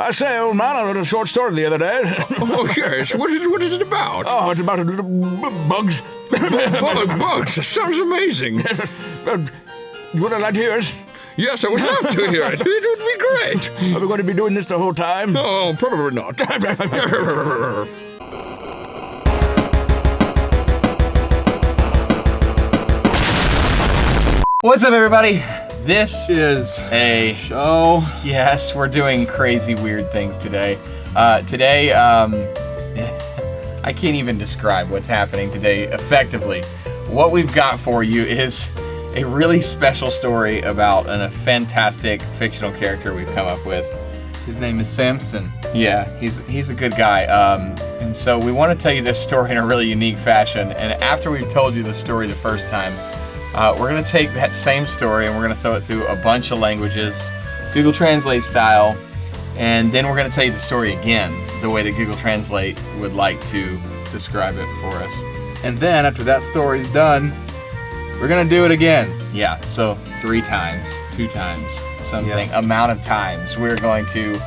I say, old man, I read a short story the other day. Oh, yes. What is it about? Oh, it's about bugs. Bugs. That sounds amazing. You would like to hear it? Yes, I would love to hear it. It would be great. Are we going to be doing this the whole time? Oh, probably not. What's up, everybody? This is a show. Yes, we're doing crazy, weird things today. I can't even describe what's happening today effectively. What we've got for you is a really special story about a fantastic fictional character we've come up with. His name is Samson. Yeah, he's a good guy. And so we want to tell you this story in a really unique fashion. And after we've told you the story the first time, we're going to take that same story and we're going to throw it through a bunch of languages, Google Translate style, and then we're going to tell you the story again, the way that Google Translate would like to describe it for us. And then, after that story's done, we're going to do it again. Yeah, so 3 times, 2 times, something, amount of times we're going to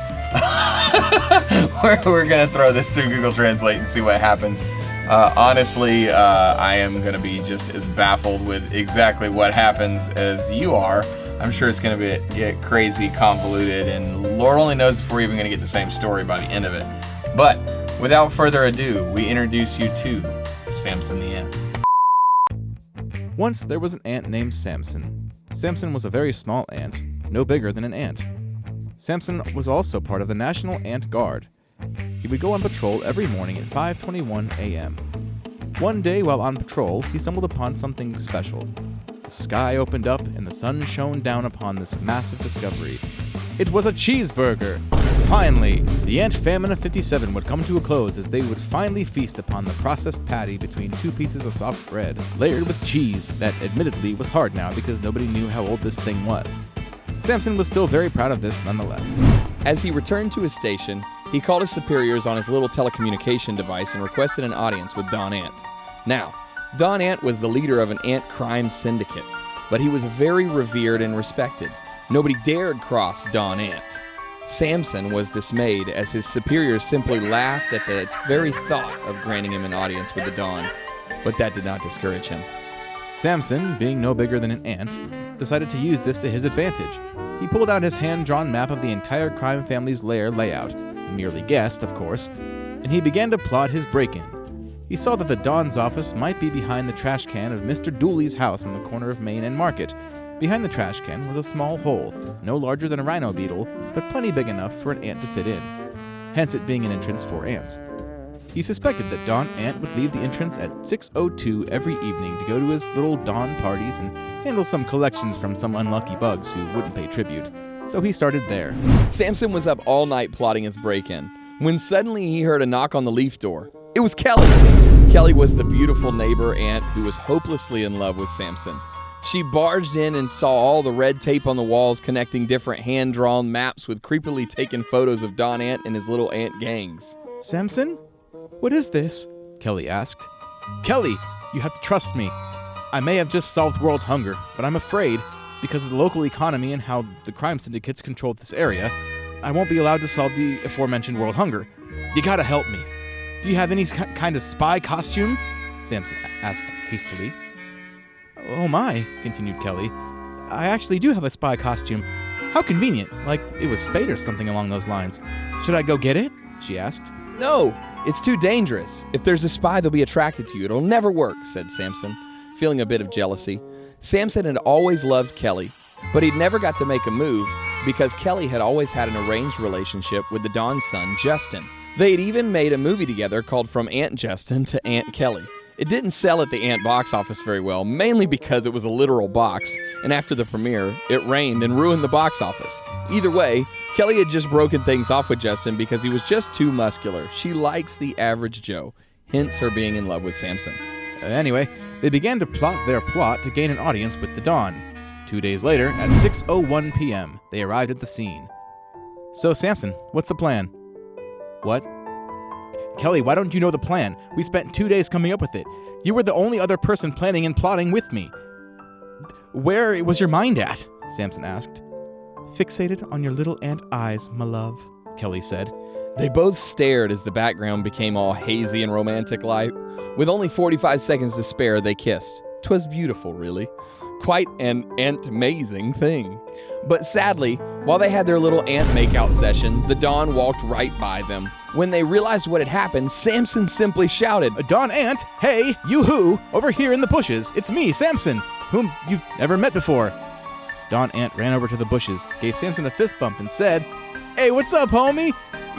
we're going to throw this through Google Translate and see what happens. Honestly, I am going to be just as baffled with exactly what happens as you are. I'm sure it's going to get crazy, convoluted, and Lord only knows if we're even going to get the same story by the end of it. But without further ado, we introduce you to Samson the Ant. Once there was an ant named Samson. Samson was a very small ant, no bigger than an ant. Samson was also part of the National Ant Guard. He would go on patrol every morning at 5:21 a.m. One day while on patrol, he stumbled upon something special. The sky opened up and the sun shone down upon this massive discovery. It was a cheeseburger! Finally, the ant famine of 57 would come to a close as they would finally feast upon the processed patty between 2 pieces of soft bread, layered with cheese that admittedly was hard now because nobody knew how old this thing was. Samson was still very proud of this nonetheless. As he returned to his station, he called his superiors on his little telecommunication device and requested an audience with Don Ant. Now, Don Ant was the leader of an ant crime syndicate, but he was very revered and respected. Nobody dared cross Don Ant. Samson was dismayed as his superiors simply laughed at the very thought of granting him an audience with the Don, but that did not discourage him. Samson, being no bigger than an ant, decided to use this to his advantage. He pulled out his hand-drawn map of the entire crime family's lair layout, merely guessed, of course, and he began to plot his break-in. He saw that the Don's office might be behind the trash can of Mr. Dooley's house on the corner of Main and Market. Behind the trash can was a small hole, no larger than a rhino beetle, but plenty big enough for an ant to fit in, hence it being an entrance for ants. He suspected that Don Ant would leave the entrance at 6:02 every evening to go to his little dawn parties and handle some collections from some unlucky bugs who wouldn't pay tribute. So he started there. Samson was up all night plotting his break-in, when suddenly he heard a knock on the leaf door. It was Kelly! Kelly was the beautiful neighbor ant who was hopelessly in love with Samson. She barged in and saw all the red tape on the walls connecting different hand-drawn maps with creepily taken photos of Don Ant and his little ant gangs. Samson? What is this? Kelly asked. Kelly, you have to trust me. I may have just solved world hunger, but I'm afraid, because of the local economy and how the crime syndicates control this area, I won't be allowed to solve the aforementioned world hunger. You gotta help me. Do you have any kind of spy costume? Samson asked hastily. Oh my, continued Kelly. I actually do have a spy costume. How convenient, like it was fate or something along those lines. Should I go get it? She asked. No, it's too dangerous. If there's a spy, they'll be attracted to you. It'll never work, said Samson, feeling a bit of jealousy. Samson had always loved Kelly, but he'd never got to make a move because Kelly had always had an arranged relationship with the Don's son, Justin. They'd even made a movie together called From Aunt Justin to Aunt Kelly. It didn't sell at the Ant box office very well, mainly because it was a literal box, and after the premiere, it rained and ruined the box office. Either way, Kelly had just broken things off with Justin because he was just too muscular. She likes the average Joe, hence her being in love with Samson. Anyway, they began to plot their plot to gain an audience with the Don. 2 days later, at 6:01 p.m., they arrived at the scene. So, Samson, what's the plan? What? Kelly, why don't you know the plan? We spent 2 days coming up with it. You were the only other person planning and plotting with me. Where was your mind at? Samson asked. Fixated on your little ant eyes, my love, Kelly said. They both stared as the background became all hazy and romantic-like. With only 45 seconds to spare, they kissed. 'Twas beautiful, really. Quite an ant-mazing thing. But sadly, while they had their little ant makeout session, the Don walked right by them. When they realized what had happened, Samson simply shouted, Don Ant, hey, you-hoo, over here in the bushes. It's me, Samson, whom you've never met before. Don Ant ran over to the bushes, gave Samson a fist bump, and said, Hey, what's up, homie?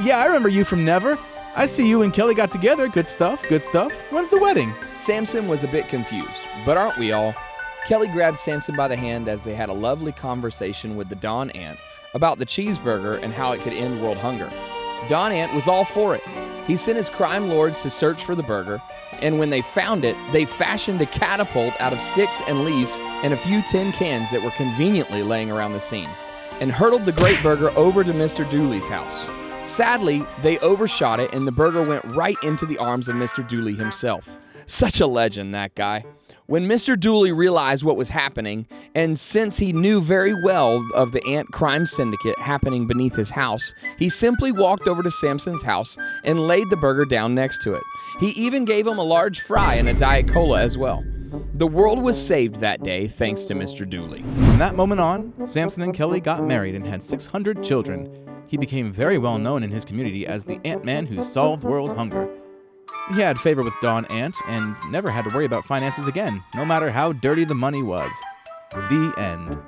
Yeah, I remember you from Never. I see you and Kelly got together. Good stuff, good stuff. When's the wedding? Samson was a bit confused, but aren't we all? Kelly grabbed Samson by the hand as they had a lovely conversation with the Don Ant about the cheeseburger and how it could end world hunger. Don Ant was all for it. He sent his crime lords to search for the burger, and when they found it, they fashioned a catapult out of sticks and leaves and a few tin cans that were conveniently laying around the scene, and hurtled the great burger over to Mr. Dooley's house. Sadly, they overshot it, and the burger went right into the arms of Mr. Dooley himself. Such a legend, that guy. When Mr. Dooley realized what was happening, and since he knew very well of the ant crime syndicate happening beneath his house, he simply walked over to Samson's house and laid the burger down next to it. He even gave him a large fry and a Diet Cola as well. The world was saved that day thanks to Mr. Dooley. From that moment on, Samson and Kelly got married and had 600 children. He became very well known in his community as the Ant-Man who solved world hunger. He had favor with Don Ant and never had to worry about finances again, no matter how dirty the money was. The end.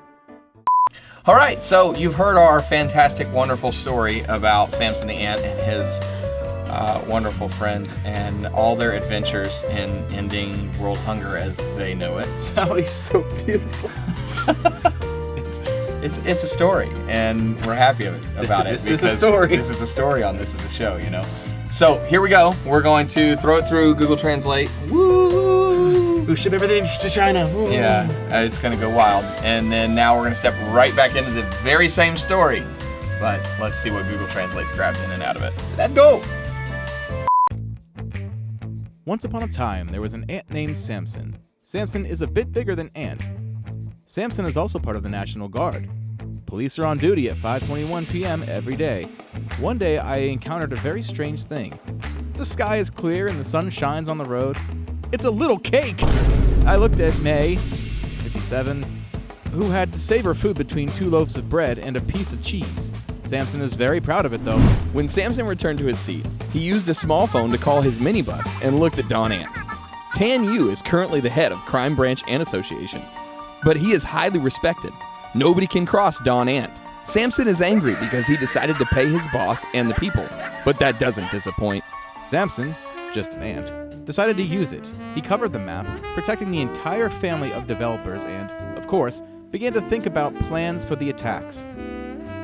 All right, so you've heard our fantastic, wonderful story about Samson the Ant and his wonderful friend and all their adventures in ending world hunger as they know it. Sally's so beautiful. It's a story, and we're happy about it. This is a story. This is a story on This Is a Show, you know. So here we go. We're going to throw it through Google Translate. Woo! Who ship everything to China? Woo. Yeah, it's going to go wild. And then now we're going to step right back into the very same story. But let's see what Google Translate's grabbed in and out of it. Let's go! Once upon a time, there was an ant named Samson. Samson is a bit bigger than Ant. Samson is also part of the National Guard. Police are on duty at 5:21 p.m. every day. One day, I encountered a very strange thing. The sky is clear and the sun shines on the road. It's a little cake! I looked at May, 57, who had to save her food between 2 loaves of bread and a piece of cheese. Samson is very proud of it, though. When Samson returned to his seat, he used a small phone to call his minibus and looked at Don Ant. Tan Yu is currently the head of Crime Branch and Association, but he is highly respected. Nobody can cross Don Ant. Samson is angry because he decided to pay his boss and the people, but that doesn't disappoint. Samson, just an ant, decided to use it. He covered the map, protecting the entire family of developers and, of course, began to think about plans for the attacks.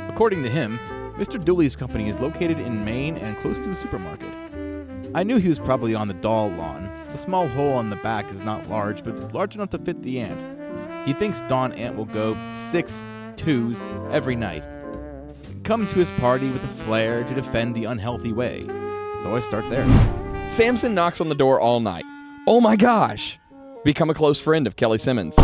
According to him, Mr. Dooley's company is located in Maine and close to a supermarket. I knew he was probably on the doll lawn. The small hole on the back is not large, but large enough to fit the ant. He thinks Don Ant will go 6 twos every night. Come to his party with a flair to defend the unhealthy way. So I start there. Samson knocks on the door all night. Oh my gosh! Become a close friend of Kelly Simmons.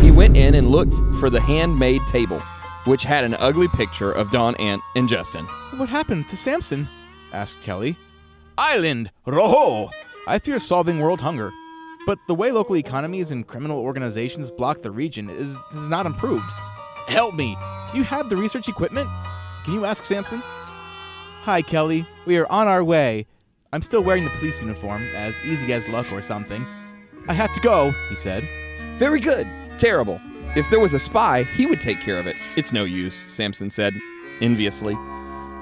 He went in and looked for the handmade table, which had an ugly picture of Don Ant and Justin. What happened to Samson? Asked Kelly. Island! Roho! I fear solving world hunger. But the way local economies and criminal organizations block the region is not improved. Help me! Do you have the research equipment? Can you ask Samson? Hi, Kelly. We are on our way. I'm still wearing the police uniform, as easy as luck or something. I have to go, he said. Very good. Terrible. If there was a spy, he would take care of it. It's no use, Samson said, enviously.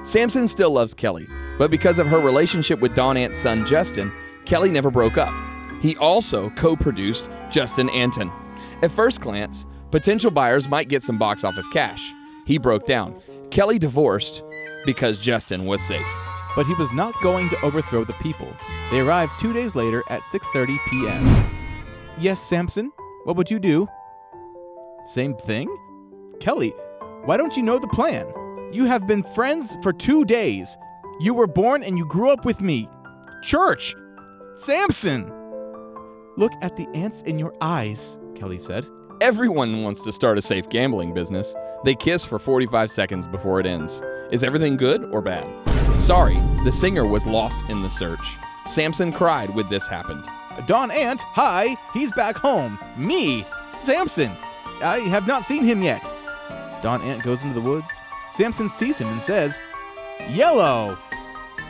Samson still loves Kelly, but because of her relationship with Don Ant's son, Justin, Kelly never broke up. He also co-produced Justin Anton. At first glance, potential buyers might get some box office cash. He broke down. Kelly divorced because Justin was safe. But he was not going to overthrow the people. They arrived 2 days later at 6:30 p.m. Yes, Samson? What would you do? Same thing? Kelly, why don't you know the plan? You have been friends for 2 days. You were born and you grew up with me. Church! Samson! Look at the ants in your eyes, Kelly said. Everyone wants to start a safe gambling business. They kiss for 45 seconds before it ends. Is everything good or bad? Sorry, the singer was lost in the search. Samson cried when this happened. Don Ant, hi, he's back home. Me, Samson. I have not seen him yet. Don Ant goes into the woods. Samson sees him and says, Yellow.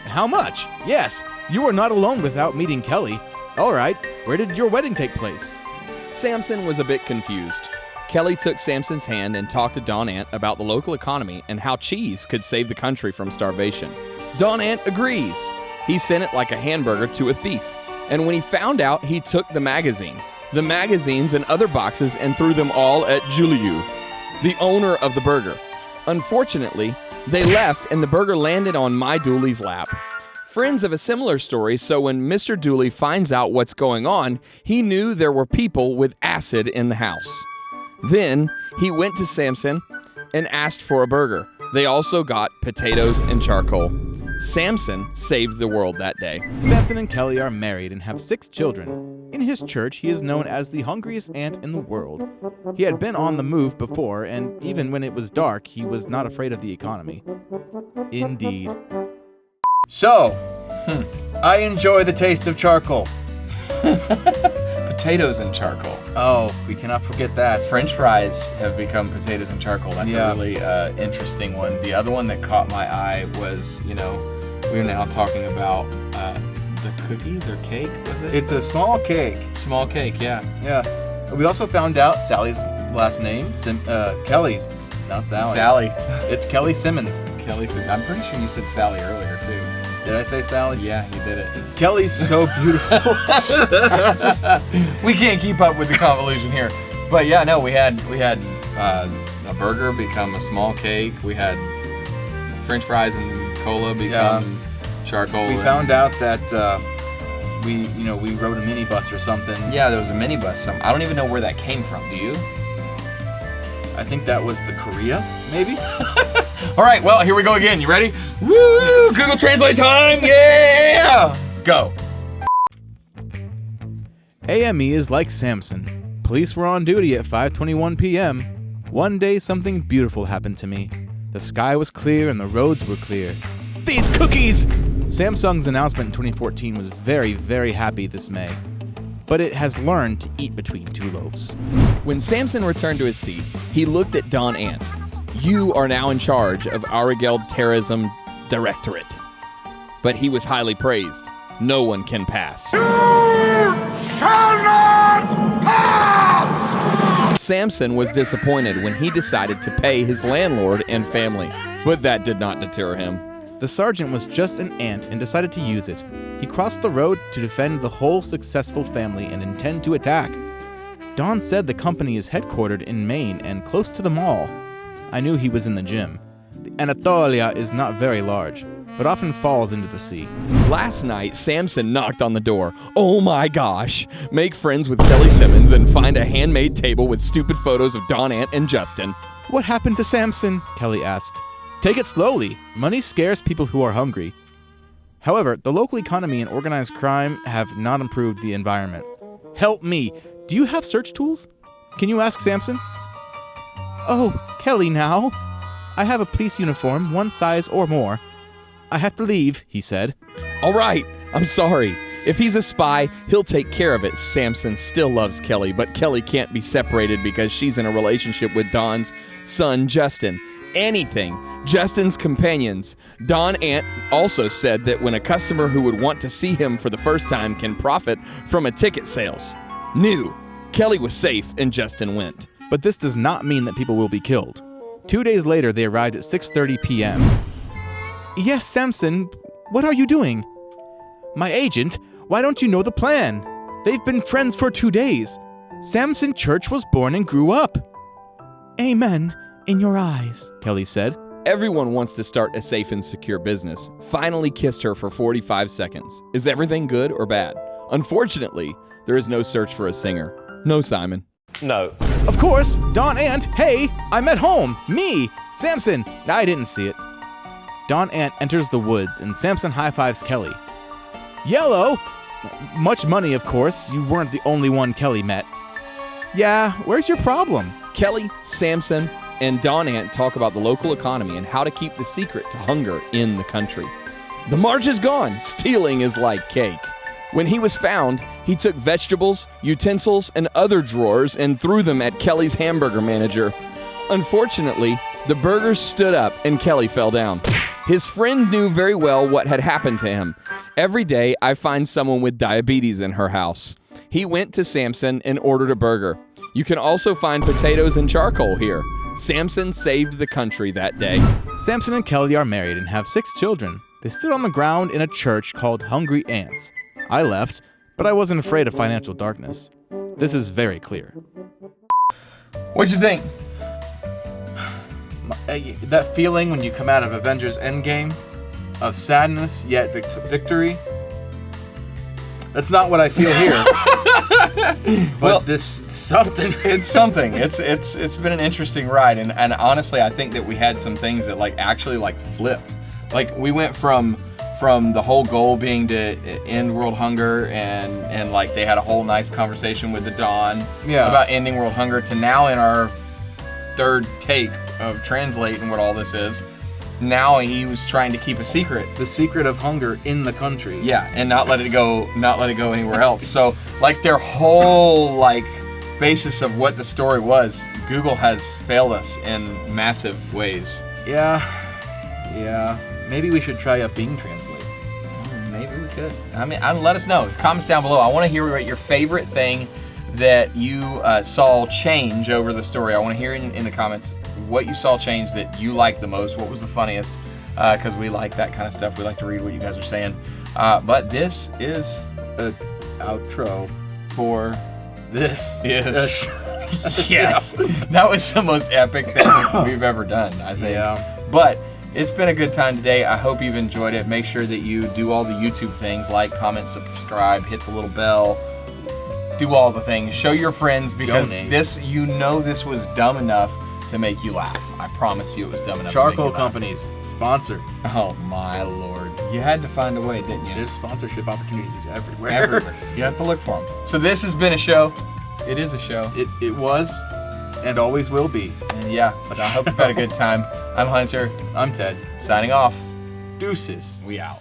How much? Yes, you are not alone without meeting Kelly. All right, where did your wedding take place? Samson was a bit confused. Kelly took Samson's hand and talked to Don Ant about the local economy and how cheese could save the country from starvation. Don Ant agrees. He sent it like a hamburger to a thief. And when he found out, he took the magazines and other boxes and threw them all at Juliu, the owner of the burger. Unfortunately, they left and the burger landed on my Dooley's lap. Friends have a similar story, so when Mr. Dooley finds out what's going on, he knew there were people with acid in the house. Then he went to Samson and asked for a burger. They also got potatoes and charcoal. Samson saved the world that day. Samson and Kelly are married and have 6 children. In his church, he is known as the hungriest ant in the world. He had been on the move before, and even when it was dark, he was not afraid of the economy. Indeed. So, I enjoy the taste of charcoal. Potatoes and charcoal. Oh, we cannot forget that. French fries have become potatoes and charcoal. That's a really interesting one. The other one that caught my eye was, we were now talking about the cookies or cake, was it? It's a small cake. Small cake, yeah. Yeah. We also found out Sally's last name, Kelly's, not Sally. Sally. It's Kelly Simmons. Kelly said, I'm pretty sure you said Sally earlier, too. Did I say Sally? Yeah, you did it. Kelly's so beautiful. We can't keep up with the convolution here. But yeah, no, we had a burger become a small cake. We had French fries and cola become charcoal. We found out that we rode a minibus or something. Yeah, there was a minibus. I don't even know where that came from. Do you? I think that was the Korea, maybe? All right, well, here we go again. You ready? Woo! Google Translate time! Yeah! Go. AME is like Samson. Police were on duty at 5:21 p.m. One day, something beautiful happened to me. The sky was clear and the roads were clear. These cookies! Samsung's announcement in 2014 was very, very happy this May. But it has learned to eat between 2 loaves. When Samson returned to his seat, he looked at Don Ant. You are now in charge of Aurigeld Terrorism Directorate. But he was highly praised. No one can pass. You shall not pass! Samson was disappointed when he decided to pay his landlord and family. But that did not deter him. The sergeant was just an ant and decided to use it. He crossed the road to defend the whole successful family and intend to attack. Don said the company is headquartered in Maine and close to the mall. I knew he was in the gym. The Anatolia is not very large, but often falls into the sea. Last night, Samson knocked on the door. Oh my gosh! Make friends with Kelly Simmons and find a handmade table with stupid photos of Don Ant and Justin. What happened to Samson? Kelly asked. Take it slowly. Money scares people who are hungry. However, the local economy and organized crime have not improved the environment. Help me. Do you have search tools? Can you ask Samson? Oh, Kelly now. I have a police uniform, 1 size or more. I have to leave, he said. All right, I'm sorry. If he's a spy, he'll take care of it. Samson still loves Kelly, but Kelly can't be separated because she's in a relationship with Don's son, Justin. Anything. Justin's companions. Don Ant also said that when a customer who would want to see him for the first time can profit from a ticket sales. Knew. Kelly was safe and Justin went. But this does not mean that people will be killed. 2 days later, they arrived at 6:30 p.m. Yes, Samson, what are you doing? My agent, why don't you know the plan? They've been friends for 2 days. Samson Church was born and grew up. Amen in your eyes, Kelly said. Everyone wants to start a safe and secure business. Finally kissed her for 45 seconds. Is everything good or bad? Unfortunately, there is no search for a singer. No Simon. No. Of course, Don Ant, hey, I'm at home. Me, Samson. I didn't see it. Don Ant enters the woods and Samson high-fives Kelly. Yellow? Much money, of course. You weren't the only one Kelly met. Yeah, where's your problem? Kelly, Samson, and Dawn Ant talk about the local economy and how to keep the secret to hunger in the country. The march is gone. Stealing is like cake. When he was found, he took vegetables, utensils, and other drawers and threw them at Kelly's hamburger manager. Unfortunately, the burgers stood up and Kelly fell down. His friend knew very well what had happened to him. Every day, I find someone with diabetes in her house. He went to Samson and ordered a burger. You can also find potatoes and charcoal here. Samson saved the country that day. Samson and Kelly are married and have 6 children. They stood on the ground in a church called Hungry Ants. I left, but I wasn't afraid of financial darkness. This is very clear. What'd you think? That feeling when you come out of Avengers Endgame of sadness yet victory. That's not what I feel here. But Well, this something. It's something. It's been an interesting ride, and honestly, I think that we had some things that actually flipped. Like we went from the whole goal being to end world hunger, and they had a whole nice conversation with the Dawn about ending world hunger, to now in our third take of translating what all this is. Now he was trying to keep a secret. The secret of hunger in the country. Yeah, and not let it go anywhere else. So their whole basis of what the story was, Google has failed us in massive ways. Yeah. Maybe we should try out Bing Translates. Maybe we could. Let us know. Comments down below. I want to hear your favorite thing that you saw change over the story. I want to hear in the comments what you saw change that you liked the most. What was the funniest? Because we like that kind of stuff. We like to read what you guys are saying. But this is An outro. for This is yes. That was the most epic thing we've ever done, I think. Yeah. But it's been a good time today. I hope you've enjoyed it. Make sure that you do all the YouTube things, like, comment, subscribe, hit the little bell, do all the things. Show your friends, because Donate. this was dumb enough to make you laugh. I promise you it was dumb enough Charcoal to make you laugh. companies, sponsor. Oh my lord. You had to find a way, didn't you? There's sponsorship opportunities everywhere. Everywhere. You have to look for them. So this has been a show. It is a show. It was and always will be. And yeah, I hope you've had a good time. I'm Hunter. I'm Ted. Signing off. Deuces. We out.